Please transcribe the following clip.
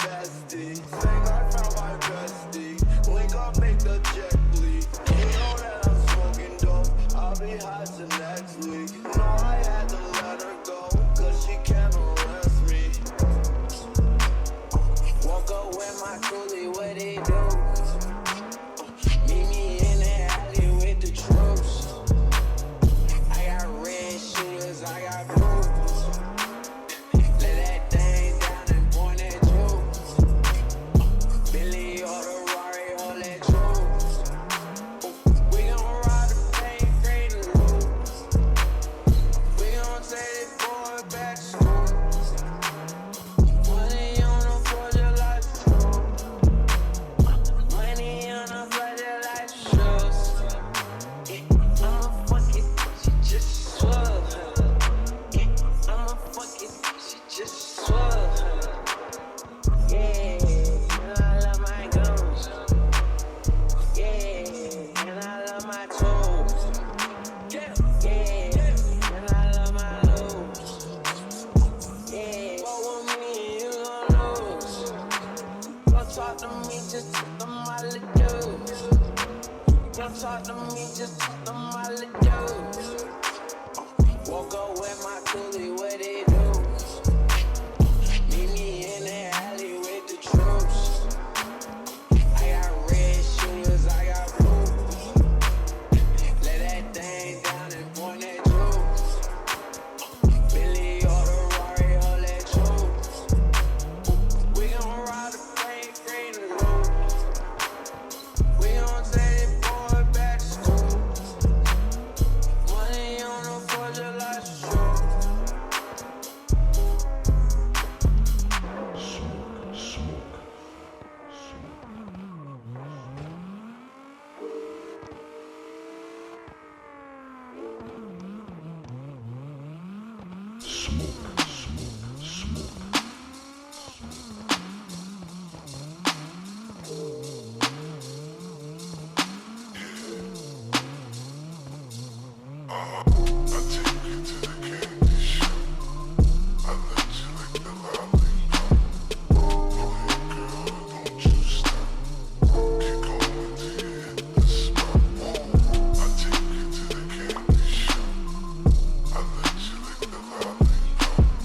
bestie. Think I found my bestie. Link up, make the jet bleed. You know that I'm smoking dope. I'll be high till next week. No, I had to let her go, cause she can't arrest me. Woke up with my coolie, what they do? Meet me in the alley with the troops. I got red shooters, I got blue. Let that thing down and point that juice. Billy or the Rari, hold that juice. We gon' ride the pain, great and lose. We gon' take this boy back to school. Money on the floor, just like shoes. Money on the floor, just like shoes. I'ma fuck it, she just swung. I'ma fuck it, she just swung. Yeah, and I love my guns. Yeah, and I love my tools. Yeah, and I love my loops. Yeah, what with me, you gon' lose. Don't talk to me, just talk to my little dudes. Don't talk to me, just talk to my little dudes. Woke up with my coolie, what they do? Meet me in the alley with the troops. I got red shooters, I got blue. Let that thing down and point that juice. Billy or the Rari, hold that juice. We gon' ride the plane, green and blue. We gon' take this boy back to school. Money on the floor, just like shoes. I take you to the candy shop. I let you lick the lollipop. Go ahead, girl, don't you stop. Keep going till you hit the spot. I take you to the candy shop. I let you lick the lollipop.